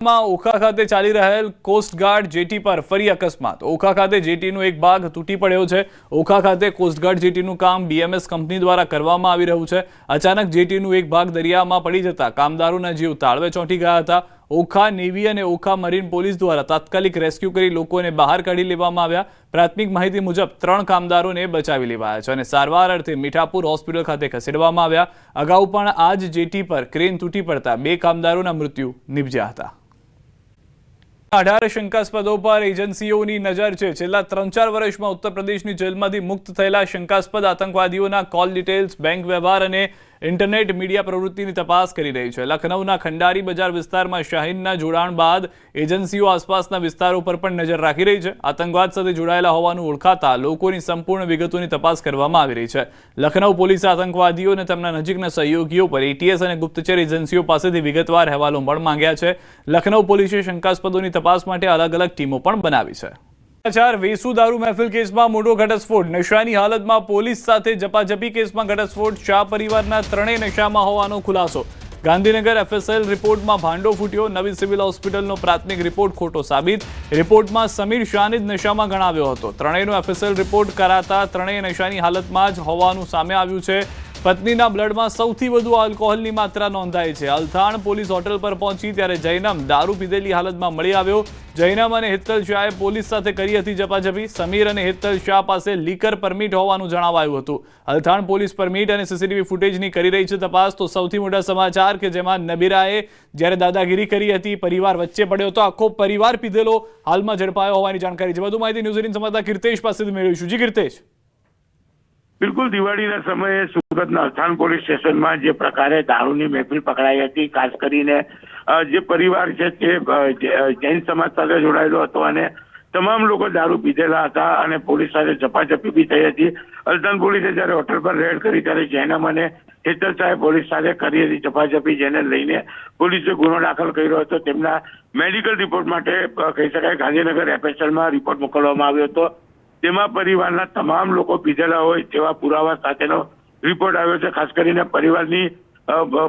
ઓખા ખાતે ચાલી રહેલ કોસ્ટગાર્ડ જેટી પર ફરી અકસ્માત। ઓખા ખાતે જેટીનો એક ભાગ તૂટી પડ્યો છે। ઓખા ખાતે કોસ્ટગાર્ડ જેટીનું કામ બીએમએસ કંપની દ્વારા કરવામાં આવી રહ્યું છે। અચાનક જેટીનું એક ભાગ દરિયામાં પડી જતા કામદારોના જીવ તાળવે ચોંટી ગયા હતા। ઓખા નેવી અને ઓખા મરીન પોલીસ દ્વારા તાત્કાલિક રેસ્ક્યુ કરી લોકોને બહાર કાઢી લેવામાં આવ્યા। પ્રાથમિક માહિતી મુજબ 3 કામદારોને બચાવી લેવાયા છે અને સારવાર અર્થે મીઠાપુર હોસ્પિટલ ખાતે ખસેડવામાં આવ્યા। અગાઉ પણ આ જ જેટી પર ક્રેન તૂટી પડતા 2 કામદારોના મૃત્યુ નિપજ્યા હતા। 18 શંકાસ્પદો પર એજન્સીઓની નજર છે। છેલ્લા 3-4 વર્ષમાં ઉત્તર પ્રદેશની જેલમાંથી મુક્ત થયેલા શંકાસ્પદ આતંકવાદીઓના કોલ ડિટેલ્સ, બેંક વ્યવહાર અને ઇન્ટરનેટ મીડિયા પ્રવૃત્તિની તપાસ કરી રહી છે। લખનૌના ખંડારી બજાર વિસ્તારમાં શાહીનના જોડાણ બાદ એજન્સીઓ આસપાસના વિસ્તારો પર પણ નજર રાખી રહી છે। આતંકવાદ સાથે જોડાયેલા હોવાનું ઓળખાતા લોકોની સંપૂર્ણ વિગતોની તપાસ કરવામાં આવી રહી છે। લખનૌ પોલીસે આતંકવાદીઓ અને તેમના નજીકના સહયોગીઓ પર એટીએસ અને ગુપ્તચર એજન્સીઓ પાસેથી વિગતવાર અહેવાલો પણ માંગ્યા છે। લખનૌ પોલીસે શંકાસ્પદોની તપાસ માટે અલગ-અલગ ટીમો પણ બનાવી છે। વેસુ દારૂ મહેફિલ કેસમાં મોટો ઘટસ્ફોટ। નશાની હાલતમાં પોલીસ સાથે ઝપાઝપી કેસમાં ઘટસ્ફોટ। શાહ પરિવારના 3 નશામાં હોવાનો ખુલાસો। ગાંધીનગર એફએસએલ રિપોર્ટમાં ભાંડો ફૂટ્યો। નવી સિવિલ હોસ્પિટલનો પ્રાથમિક રિપોર્ટ ખોટો સાબિત। રિપોર્ટમાં સમીર શાહને જ નશામાં ગણાવ્યો હતો। 3નો એફએસએલ રિપોર્ટ કરાતા 3 નશાની હાલતમાં જ હોવાનું સામે આવ્યું છે। પત્નીના બ્લડમાં સૌથી વધુ આલ્કોહોલની માત્રા નોંધાઈ છે। અલથાણ પોલીસ હોટલ પર પહોંચી ત્યારે જૈનમ દારૂ પીધેલી હાલતમાં મળી આવ્યો। જૈનમ અને હિત્તલ શાહે પોલીસ સાથે કરી હતી ઝપાઝપી। સમીર અને હિત્તલ શાહ પાસે લીકર પરમિટ હોવાનું જણાવાયું હતું। અલથાણ પોલીસ પરમિટ અને સીસીટીવી ફૂટેજની કરી રહી છે તપાસ। તો સૌથી મોટા સમાચાર કે જેમાં નબીરાએ જ્યારે દાદાગીરી કરી હતી, પરિવાર વચ્ચે પડ્યો તો આખો પરિવાર પીધેલો હાલમાં ઝડપાયો હોવાની જાણકારી છે। વધુ માહિતી ન્યૂઝ 18 સંવાદદાતા કીર્તેશ પાસેથી મેળવીશું। જી કીર્તેશ। બિલકુલ, દિવાળીના સમયે સુરતના અલથાણ પોલીસ સ્ટેશનમાં જે પ્રકારે દારૂની મહેફિલ પકડાઈ હતી, ખાસ કરીને જે પરિવાર છે તે જૈન સમાજ સાથે જોડાયેલો હતો અને તમામ લોકો દારૂ પીધેલા હતા અને પોલીસ સાથે ઝપાઝપી બી થઈ હતી। અલથાણ પોલીસે જ્યારે હોટલ પર રેડ કરી ત્યારે જૈનમ અને હેતલ સાહેબ પોલીસ સાથે કરી હતી ઝપાઝપી, જેને લઈને પોલીસે ગુનો દાખલ કર્યો હતો। તેમના મેડિકલ રિપોર્ટ માટે કહી શકાય ગાંધીનગર એફએસએલમાં રિપોર્ટ મોકલવામાં આવ્યો હતો। તેમાં પરિવારના તમામ લોકો પીધેલા હોય તેવા પુરાવા સાથેનો રિપોર્ટ આવ્યો છે। ખાસ કરીને પરિવારની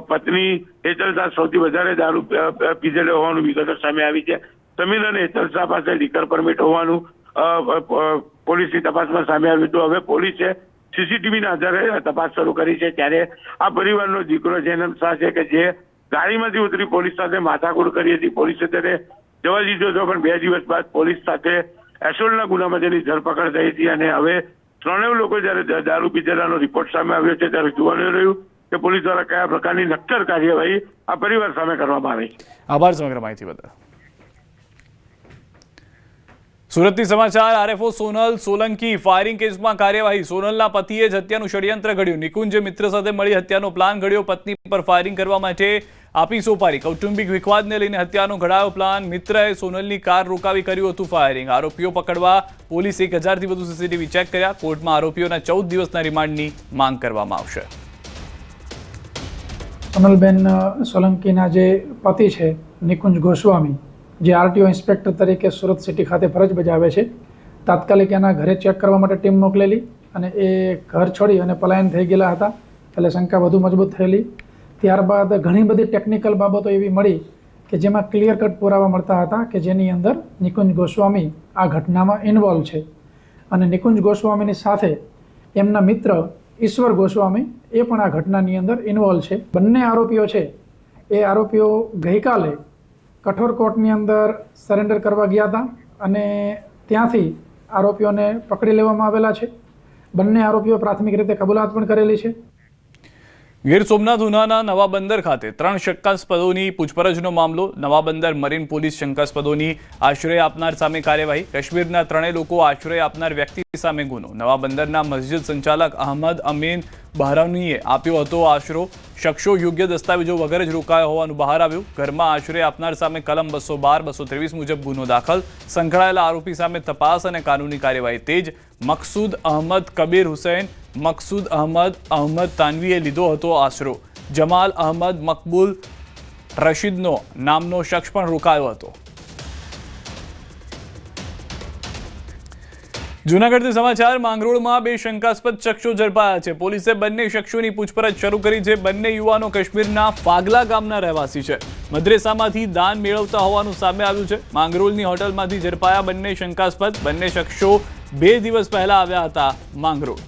પત્ની હેતલ શાહ સૌથી વધારે દારૂ પીધેલો હોવાનું વિગતો સામે આવી છે। સમીર અને હેતલ શાહ પાસે લીકર પરમિટ હોવાનું પોલીસની તપાસમાં સામે આવ્યું હતું। હવે પોલીસે સીસીટીવીના આધારે તપાસ શરૂ કરી છે। ત્યારે આ પરિવારનો દીકરો જૈનમ શાહ છે કે જે ગાડીમાંથી ઉતરી પોલીસ સાથે માથાકૂટ કરી હતી। પોલીસે તેને જવા દીધો હતો, પણ 2 દિવસ બાદ પોલીસ સાથે એસોલ્ટના ગુનામાં તેની ધરપકડ થઈ હતી અને હવે 3 લોકો જ્યારે દારૂ પીધેલાનો રિપોર્ટ સામે આવ્યો છે ત્યારે જોવાનું રહ્યું કે પોલીસ દ્વારા કયા પ્રકારની નક્કર કાર્યવાહી આ પરિવાર સામે કરવામાં આવી છે। આભાર સમગ્ર માહિતી બદલ। સુરતથી સમાચાર। આરએફઓ સોનલ સોલંકી ફાયરિંગ કેસમાં કાર્યવાહી। સોનલના પતિએ જ હત્યાનું ષડયંત્ર ઘડ્યું। નિકુંજે મિત્ર સાથે મળી હત્યાનો પ્લાન ઘડ્યો। પત્ની પર ફાયરિંગ કરવા માટે આપી સોપારી। કૌટુંબિક વિખવાદને લઈને હત્યાનો ઘડાયો પ્લાન। મિત્રએ સોનલની કાર રોકાવી કર્યું હતું ફાયરિંગ। આરોપીઓ પકડવા પોલીસ 1000થી વધુ સીસીટીવી ચેક કર્યા। કોર્ટમાં આરોપીઓના 14 દિવસના રિમાન્ડની માંગ કરવામાં આવશે। સોનલબેન સોલંકીના જે પતિ છે નિકુંજ ગોસ્વામી, જે આરટીઓ ઇન્સ્પેક્ટર તરીકે સુરત સિટી ખાતે ફરજ બજાવે છે, તાત્કાલિક એના ઘરે ચેક કરવા માટે ટીમ મોકલેલી અને એ ઘર છોડી અને પલાયન થઈ ગયેલા હતા, એટલે શંકા વધુ મજબૂત થયેલી। ત્યારબાદ ઘણી બધી ટેકનિકલ બાબતો એવી મળી કે જેમાં ક્લિયર કટ પુરાવા મળતા હતા કે જેની અંદર નિકુંજ ગોસ્વામી આ ઘટનામાં ઇન્વોલ્વ છે અને નિકુંજ ગોસ્વામીની સાથે એમના મિત્ર ઈશ્વર ગોસ્વામી એ પણ આ ઘટનાની અંદર ઇન્વોલ્વ છે। બંને આરોપીઓ છે એ આરોપીઓ ગઈકાલે કઠોર કોર્ટની અંદર સરેન્ડર કરવા ગયા હતા અને ત્યાંથી આરોપીઓને પકડી લેવામાં આવેલા છે। બંને આરોપીઓ પ્રાથમિક રીતે કબૂલાત પણ કરેલી છે। ગીર સોમનાથ ઉનાના નવા બંદર ખાતે 3 શંકાસ્પદોની પૂછપરછનો મામલો। નવા બંદર મરીન પોલીસ શંકાસ્પદોની આશ્રય આપનાર સામે કાર્યવાહી। કાશ્મીરના 3 લોકો આશ્રય આપનાર વ્યક્તિ સામે ગુનો। નવા બંદરના મસ્જિદ સંચાલક અહમદ અમીન બહરાનીએ આપ્યો હતો આશરો। શખ્સો યોગ્ય દસ્તાવેજો વગર જ રોકાયા હોવાનું બહાર આવ્યું। ઘરમાં આશ્રય આપનાર સામે કલમ 212, 223 મુજબ ગુનો દાખલ। સંકળાયેલા આરોપી સામે તપાસ અને કાનૂની કાર્યવાહી તેજ। મકસૂદ અહમદ કબીર હુસૈન, મકસૂદ અહમદ તાનવીએ લીધો હતો આશરો। જમાલ અહમદ મકબૂલ રશીદનો નામનો શખ્સ પણ રોકાયો હતો। જૂનાગઢથી સમાચાર માંગરોળમાં 2 શંકાસ્પદ શખ્સો ઝડપાયા છે. પોલીસે બંને શખ્સોની પૂછપરછ શરૂ કરી છે. બંને યુવાનો કાશ્મીરના ફાગલા ગામના રહેવાસી છે. મદ્રેસામાંથી દાન મેળવતા હોવાનું સામે આવ્યું છે. માંગરોળની હોટલમાંથી ઝડપાયા બંને શંકાસ્પદ. બંને શખ્સો 2 દિવસ પહેલા આવ્યા હતા માંગરોળ.